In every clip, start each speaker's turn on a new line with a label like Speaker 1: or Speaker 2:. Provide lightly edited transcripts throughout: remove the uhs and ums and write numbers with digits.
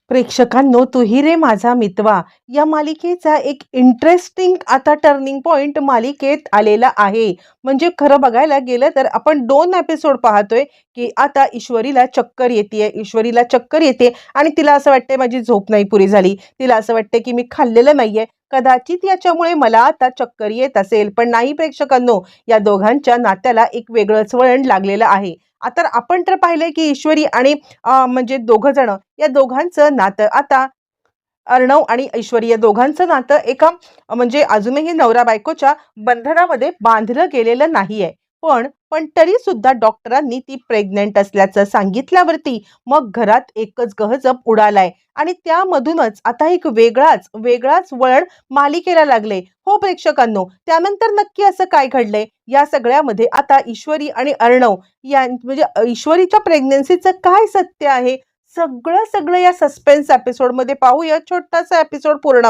Speaker 1: प्रेक्षकांनो, तूही रे माझा मितवा या मालिकेचा एक इंटरेस्टिंग आता टर्निंग पॉइंट मालिकेत आलेला आहे. म्हणजे खरं बघायला गेलं तर आपण 2 एपिसोड पाहतोय, की आता ईश्वरीला चक्कर येते आणि तिला असं वाटतंय माझी झोप नाही पुरी झाली. तिला असं वाटतंय, की मी खाल्लेलं नाहीये. कदाचित याच्यामुळे मला आता चक्कर येत असेल. पण नाही प्रेक्षकांनो, या दोघांच्या नात्याला एक वेगळंच वळण लागलेलं आहे. आता आपण तर पाहिलंय, की ईश्वरी आणि म्हणजे दोघं जण या दोघांचं नातं आता अर्णव आणि ऐश्वरी या दोघांचं नातं एका म्हणजे अजूनही नवरा बायकोच्या बंधनामध्ये बांधलं गेलेलं नाहीये. पण तरी सुद्धा डॉक्टरांनी ती प्रेग्नंट असल्याचं सांगितल्यावरती मग घरात एकच गहजप उडालाय आणि त्यामधूनच आता एक वेगळाच वळण मालिकेला लागले. हो प्रेक्षकांनो, त्यानंतर नक्की असं काय घडलंय या सगळ्यामध्ये आता ईश्वरी आणि अर्णव या म्हणजे ईश्वरीच्या प्रेग्नन्सीचं काय सत्य आहे, सगळं या सस्पेन्स एपिसोडमध्ये पाहूया. छोटासा एपिसोड पूर्ण.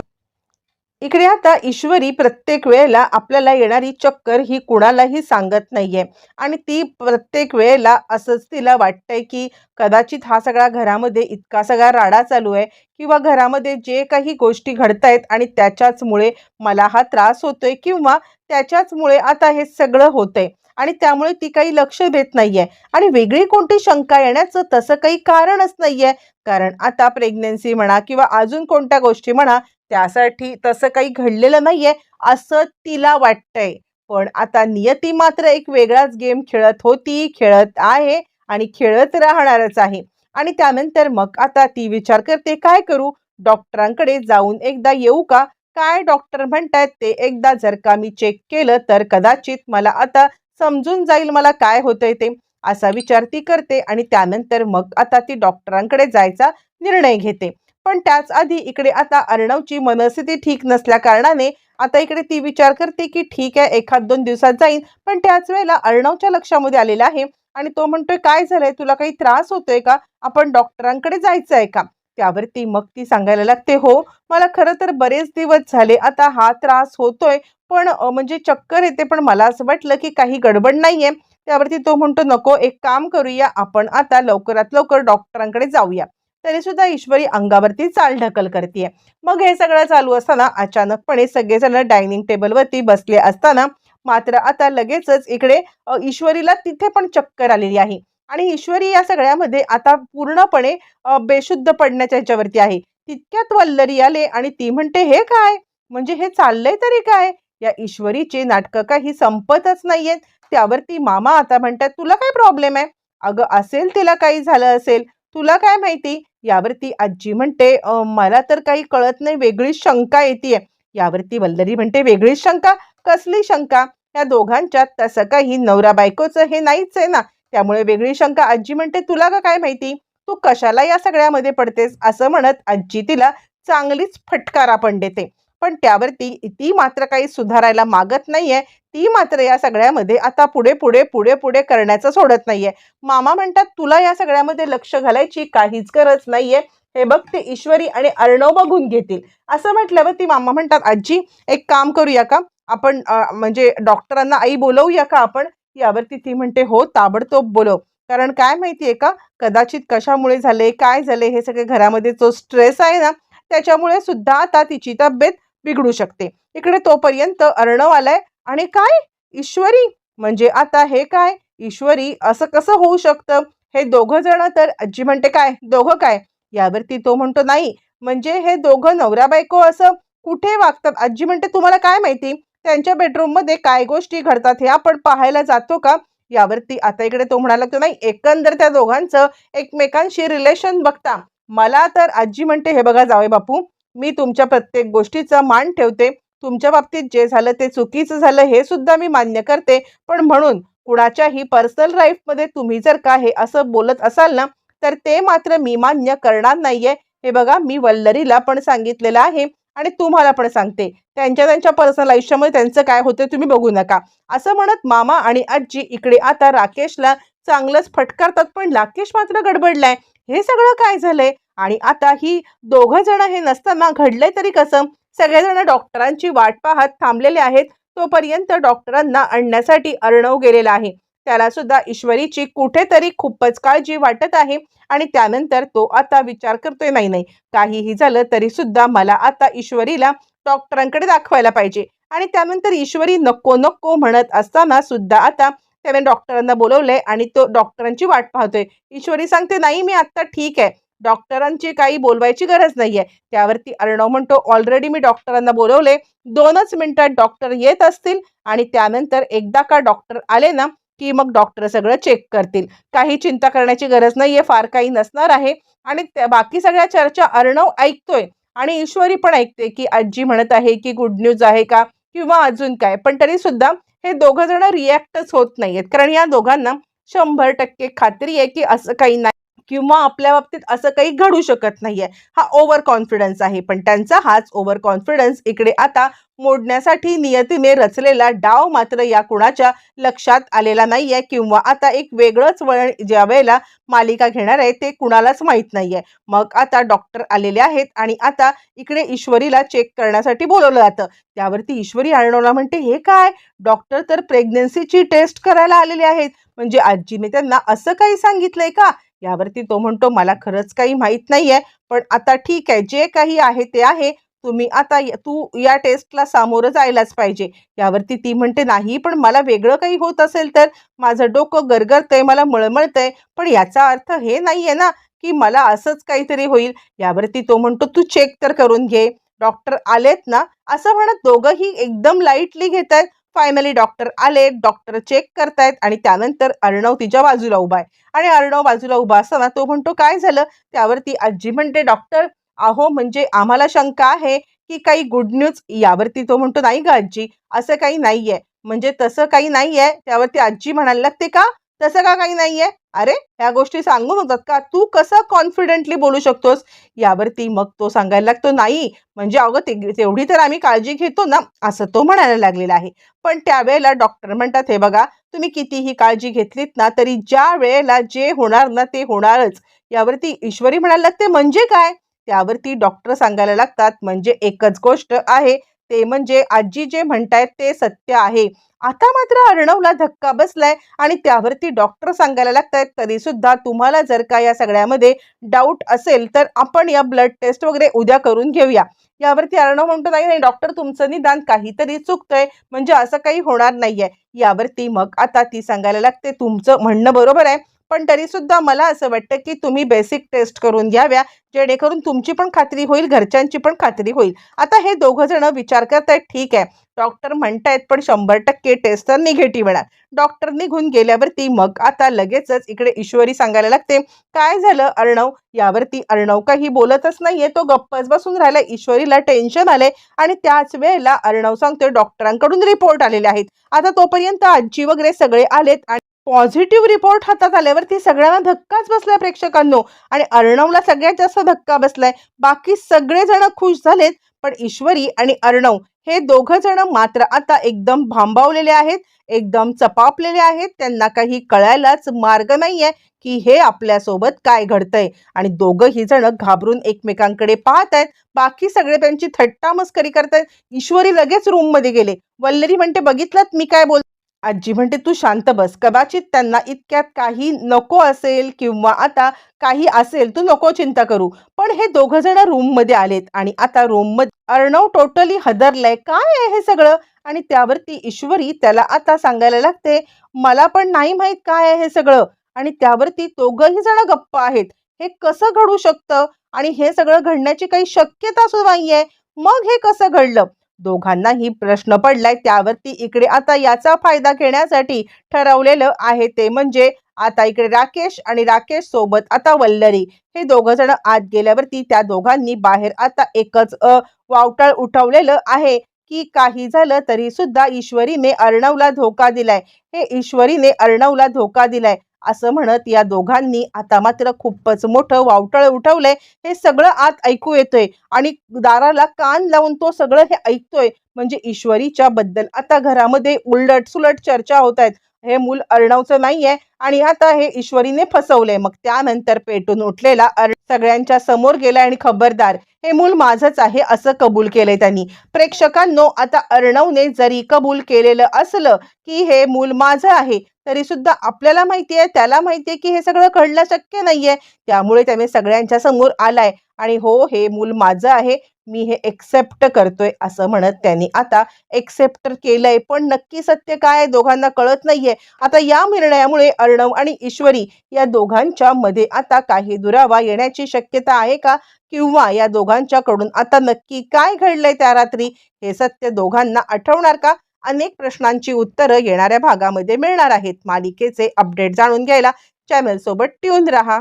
Speaker 1: इकडे आता ईश्वरी प्रत्येक वेळेला आपल्याला येणारी चक्कर ही कुणालाही सांगत नाहीये आणि ती प्रत्येक वेळेला असंच तिला वाटतंय, की कदाचित हा सगळा घरामध्ये इतका सगळा राडा चालू आहे किंवा घरामध्ये जे काही गोष्टी घडतायत आणि त्याच्याचमुळे मला हा त्रास होतोय किंवा त्याच्याचमुळे आता हे सगळं होतंय आणि त्यामुळे ती काही लक्ष देत नाहीये आणि वेगळी कोणती शंका येण्याचं तसं काही कारणच नाहीये. कारण आता प्रेग्नन्सी म्हणा किंवा अजून कोणत्या गोष्टी म्हणा, त्यासाठी तसं काही घडलेलं नाहीये असं तिला वाटतंय. पण आता नियती मात्र एक वेगळाच गेम खेळत होती, खेळत आहे आणि खेळत राहणारच आहे. आणि त्यानंतर मग आता ती विचार करते, काय करू? डॉक्टरांकडे जाऊन एकदा येऊ का? काय डॉक्टर म्हणतायत ते एकदा जर का मी चेक केलं तर कदाचित मला आता समजून जाईल मला काय होतंय ते. असा विचार ती करते आणि त्यानंतर मग आता ती डॉक्टरांकडे जायचा निर्णय घेते. पण त्याच आधी इकडे आता अर्णवची मनस्थिती ठीक नसल्या कारणाने आता इकडे ती विचार करते, की ठीक आहे एखाद 2 दिवसात जाईन. पण त्याच वेळेला अर्णवच्या लक्षामध्ये आलेला आहे आणि तो म्हणतोय, काय झालंय, तुला काही त्रास होतोय का? आपण डॉक्टरांकडे जायचं आहे का? त्यावरती मग ती सांगायला लागते, हो मला खरं तर बरेच दिवस झाले आता हा त्रास होतोय. पण म्हणजे चक्कर येते, पण मला असं वाटलं की काही गडबड नाहीये. त्यावरती तो म्हणतो, नको एक काम करूया, आपण आता लवकरात लवकर डॉक्टरांकडे जाऊया. तरी सुद्धा ईश्वरी अंगावरती चालढकल करते. मग हे सगळं चालू असताना अचानकपणे सगळेजण डायनिंग टेबलवरती बसले असताना मात्र आता लगेचच इकडे ईश्वरीला तिथे पण चक्कर आलेली आहे आणि ईश्वरी या सगळ्यामध्ये आता पूर्णपणे बेशुद्ध पडण्याच्या ह्याच्यावरती आहे. तितक्यात वल्लरी आले आणि ती म्हणते, हे काय, म्हणजे हे चाललंय तरी काय? या ईश्वरीचे नाटकं काही संपतच नाहीयेत. त्यावरती मामा आता म्हणतात, तुला काय प्रॉब्लेम आहे? अगं असेल तिला काही झालं असेल, तुला काय माहिती? यावरती आजी म्हणते, मला तर काही कळत नाही, वेगळीच शंका येतीये. यावरती वल्लरी म्हणते, वेगळीच शंका? कसली शंका? या दोघांच्यात तसं काही नवरा बायकोचं हे नाहीच आहे ना, त्यामुळे वेगळी शंका. आजी म्हणते, तुला का काय माहिती? तू कशाला या सगळ्यामध्ये पडतेस? असं म्हणत आजी तिला चांगलीच फटकारा पण देते. पण त्यावरती ती मात्र काही सुधारायला मागत नाहीये. ती मात्र या सगळ्यामध्ये आता पुढे करण्याचं सोडत नाहीये. मामा म्हणतात, तुला या सगळ्यामध्ये लक्ष घालायची काहीच गरज नाहीये. हे बघ ते ईश्वरी आणि अर्णव बघून घेतील. असं म्हटल्यावर ती मामा म्हणतात, आजी एक काम करूया का? आपण म्हणजे डॉक्टरांना आई बोलवूया का आपण? यावरती ती म्हणते, हो ताबडतोब बोलव. कारण काय माहितीये का, कदाचित कशामुळे झाले, काय झाले, हे सगळे घरामध्ये जो स्ट्रेस आहे ना, त्याच्यामुळे सुद्धा आता तिची तब्येत बिघडू शकते. इकडे तोपर्यंत अर्णव आलाय आणि काय, ईश्वरी? म्हणजे आता हे काय, ईश्वरी असं कसं होऊ शकतं? हे दोघं जण तर, आजी म्हणते, काय दोघं काय? यावरती तो म्हणतो, नाही म्हणजे हे दोघं नवरा बायको असं कुठे वागतात? आजी म्हणते, तुम्हाला काय माहिती त्यांच्या बेडरूम मध्ये काय गोष्टी घडतात, हे आपण पाहायला जातो का? यावरती आता इकडे तो म्हणाला, की नाही एकंदर त्या दोघांचं एकमेकांशी रिलेशन बघता मला तर, आजी म्हणते, हे बघा जावई बापू, मी तुमच्या प्रत्येक गोष्टीचा मान ठेवते. तुमच्या बाबतीत जे झालं ते चुकीचं झालं हे सुद्धा मी मान्य करते. पण म्हणून कुणाच्याही पर्सनल लाईफमध्ये तुम्ही जर का हे असं बोलत असाल ना, तर ते मात्र मी मान्य करणार नाहीये. हे बघा, मी वल्लरीला पण सांगितलेलं आहे आणि तुम्हाला पण सांगते. त्यांच्या पर्सनल आयुष्यामध्ये त्यांचं काय होतं तुम्ही बघू नका. असं म्हणत मामा आणि आजी इकडे आता राकेशला चांगलंच फटकारतात. पण राकेश मात्र गडबडलाय. हे सगळं काय झालंय? आणि आता ही दोघं जण हे नसताना घडलंय तरी कसं? सगळेजण डॉक्टरांची वाट पाहत थांबलेले आहेत. तोपर्यंत डॉक्टरांना आणण्यासाठी अर्णव गेलेला आहे. त्याला सुद्धा ईश्वरीची कुठेतरी खूपच काळजी वाटत आहे आणि त्यानंतर तो आता विचार करतोय, नाही नाही, काहीही झालं तरी सुद्धा मला आता ईश्वरीला डॉक्टरांकडे दाखवायला पाहिजे. आणि त्यानंतर ईश्वरी नको नको म्हणत असताना सुद्धा आता त्याने डॉक्टरांना बोलवलंय आणि तो डॉक्टरांची वाट पाहतोय. ईश्वरी सांगते, नाही मी आता ठीक आहे, डॉक्टरांची काही बोलवायची गरज नाहीये. त्यावरती अर्णव म्हणतो, ऑलरेडी मी डॉक्टरांना बोलवले, 2च मिनिटात डॉक्टर येत असतील आणि त्यानंतर एकदा का डॉक्टर आले ना की मग डॉक्टर सगळं चेक करतील. काही चिंता करण्याची गरज नाहीये, फार काही नसणार आहे. आणि बाकी सगळ्या चर्चा अर्णव ऐकतोय आणि ईश्वरी पण ऐकते की आजी म्हणत आहे की गुड न्यूज आहे का किंवा अजून काय. पण तरी सुद्धा हे दोघं जण रिॲक्टच होत नाहीयेत, कारण या दोघांना 100% खात्री आहे की असं काही नाही किंवा आपल्या बाबतीत असं काही घडू शकत नाहीये. हा ओव्हर कॉन्फिडन्स आहे. पण त्यांचा हाच ओव्हर कॉन्फिडन्स इकडे आता मोडण्यासाठी नियतीने रचलेला डाव मात्र या कुणाच्या लक्षात आलेला नाहीये किंवा आता एक वेगळंच वळण ज्या वेळेला मालिका घेणार आहे ते कुणालाच माहित नाहीये. मग आता डॉक्टर आलेले आहेत आणि आता इकडे ईश्वरीला चेक करण्यासाठी बोलवलं जातं. त्यावरती ईश्वरी अर्णवला म्हणते, हे काय, डॉक्टर तर प्रेग्नन्सीची टेस्ट करायला आलेले आहेत, म्हणजे आजीने त्यांना असं काही सांगितलंय का? यावरती तो म्हणतो, मला खरंच काही माहित नाहीये, पण आता ठीक आहे, जे काही आहे ते आहे. तुम्ही आता तू या टेस्टला सामोरं जायलाच पाहिजे. यावरती ती म्हणते, नाही पण मला वेगळं काही होत असेल तर? माझं डोकं गरगरतंय, मला मळमळतंय, पण याचा अर्थ हे नाहीये ना की मला असंच काहीतरी होईल. यावरती तो म्हणतो, तू चेक तर करून घे, डॉक्टर आलेत ना. असं म्हणत दोघंही एकदम लाईटली घेत आहेत. फायनली डॉक्टर आले, डॉक्टर चेक करतायत आणि त्यानंतर अर्णव तिच्या बाजूला उभा आहे आणि अर्णव बाजूला उभा असताना तो म्हणतो, काय झालं? त्यावरती आजी म्हणते, डॉक्टर अहो म्हणजे आम्हाला शंका आहे की काही गुड न्यूज. यावरती तो म्हणतो, नाही ग आजी, असं काही नाहीये. म्हणजे तसं काही नाहीये. त्यावरती आजी म्हणायला लागते, का तसं का काही नाहीये? अरे ह्या गोष्टी सांगून होतात का? तू कसं कॉन्फिडेंटली बोलू शकतोस? यावरती मग तो सांगायला लागतो, नाही म्हणजे अगं तेवढी तर आम्ही काळजी घेतो ना, असं तो म्हणायला लागलेला आहे. पण त्यावेळेला डॉक्टर म्हणतात, हे बघा, तुम्ही कितीही काळजी घेतलीत ना तरी ज्या वेळेला जे होणार ना ते होणारच. यावरती ईश्वरी म्हणायला लागते, म्हणजे काय? त्यावरती डॉक्टर सांगायला लागतात, म्हणजे एकच गोष्ट आहे, ते म्हणजे आजी जे म्हणतायत ते सत्य आहे. आता मात्र अर्णवला धक्का बसलाय आणि त्यावरती डॉक्टर सांगायला लागतायत, तरी सुद्धा तुम्हाला जर का या सगळ्यामध्ये डाऊट असेल तर आपण या ब्लड टेस्ट वगैरे उद्या करून घेऊया. यावरती अर्णव म्हणतो, नाही नाही डॉक्टर, तुमचं निदान काहीतरी चुकतंय, म्हणजे असं काही होणार नाहीये. यावरती मग आता ती सांगायला लागते, तुमचं म्हणणं बरोबर आहे, पण तरी सुद्धा मला असं वाटतं की तुम्ही बेसिक टेस्ट करून घ्याव्या, जेणेकरून तुमची पण खात्री होईल, घरच्यांची पण खात्री होईल. आता हे दोघं जण विचार करतायत, ठीक आहे डॉक्टर म्हणतायत, पण 100% टेस्ट तर निगेटिव्ह येणार. डॉक्टर निघून गेल्यावरती मग आता लगेचच इकडे ईश्वरी सांगायला लागते, काय झालं अर्णव? यावरती अर्णव काही बोलतच नाहीये, तो गप्पच बसून राहिला. ईश्वरीला टेन्शन आले आणि त्याच वेळेला अर्णव सांगतोय, डॉक्टरांकडून रिपोर्ट आलेले आहेत. आता तोपर्यंत आजी वगैरे सगळे आलेत आणि पॉझिटिव्ह रिपोर्ट हातात आल्यावरती सगळ्यांना धक्काच बसलाय प्रेक्षकांनो. आणि अर्णवला सगळ्यात जास्त धक्का बसलाय. बाकी सगळेजण खुश झालेत, पण ईश्वरी आणि अर्णव हे दोघं जण मात्र आता एकदम भांबावलेले आहेत, एकदम चपापलेले आहेत. त्यांना काही कळायलाच मार्ग नाहीये की हे आपल्यासोबत काय घडतंय. आणि दोघंही जण घाबरून एकमेकांकडे पाहत आहेत. बाकी सगळे त्यांची थट्टा मस्करी करतायत. ईश्वरी लगेच रूम मध्ये गेले. वल्लरी म्हणते, बघितलं मी काय बोल. आजी म्हणते, तू शांत बस, कदाचित त्यांना इतक्यात काही नको असेल किंवा आता काही असेल, तू नको चिंता करू. पण हे दोघं जण रूम मध्ये आलेत आणि आता रूम मध्ये अर्णव टोटली हदरलाय, काय आहे हे सगळं? आणि त्यावरती ईश्वरी त्याला आता सांगायला लागते, मला पण नाही माहित काय आहे हे सगळं. आणि त्यावरती दोघंही जण गप्प आहेत. हे कसं घडू शकतं आणि हे सगळं घडण्याची काही शक्यता सुद्धा नाहीये, मग हे कसं घडलं? दोघांनाही प्रश्न पडलाय. त्यावरती इकडे आता याचा फायदा घेण्यासाठी ठरवलेलं आहे ते म्हणजे आता इकडे राकेश आणि राकेश सोबत आता वल्लरी, हे दोघं जण आत गेल्यावरती त्या दोघांनी बाहेर आता एकच वावटळ उठवलेलं आहे की काही झालं तरी सुद्धा ईश्वरीने अर्णवला धोका दिलाय, हे ईश्वरीने अर्णवला धोका दिलाय असं म्हणत या दोघांनी आता मात्र खूपच मोठं वावटळ उठवलंय. हे सगळं आत ऐकू येतोय आणि दाराला कान लावून तो सगळं हे ऐकतोय. म्हणजे ईश्वरीच्या बद्दल आता घरामध्ये उलट सुलट चर्चा होत आहेत. हे मूल अर्णवचं नाहीये आणि आता हे ईश्वरीने फसवलंय. मग त्यानंतर पेटून उठलेला सगळ्यांच्या समोर गेलाय आणि खबरदार, हे मूल माझंच आहे असं कबूल केलंय त्यांनी. प्रेक्षकांनो, आता अर्णवने जरी कबूल केलेलं असलं की हे मूल माझं आहे, तरी सुद्धा आपल्याला माहितीये, त्याला माहितीये की हे सगळं घडणं शक्य नाहीये. त्यामुळे त्याने सगळ्यांच्या समोर आलाय आणि हो, हे मूल माझं आहे, मी हे एक्सेप्ट करतोय असं म्हणत त्यांनी आता एक्सेप्ट केलंय. पण नक्की सत्य काय दोघांना कळत नाहीये. आता या निर्णयामुळे अर्णव आणि ईश्वरी या दोघांच्या मध्ये आता काही दुरावा येण्याची शक्यता आहे का? किंवा या दोघांच्याकडून आता नक्की काय घडलंय त्या रात्री, हे सत्य दोघांना आठवणार का? अनेक प्रश्नांची उत्तरं येणाऱ्या भागामध्ये मिळणार आहेत. मालिकेचे अपडेट जाणून घ्यायला चॅनल सोबत ट्यून राहा.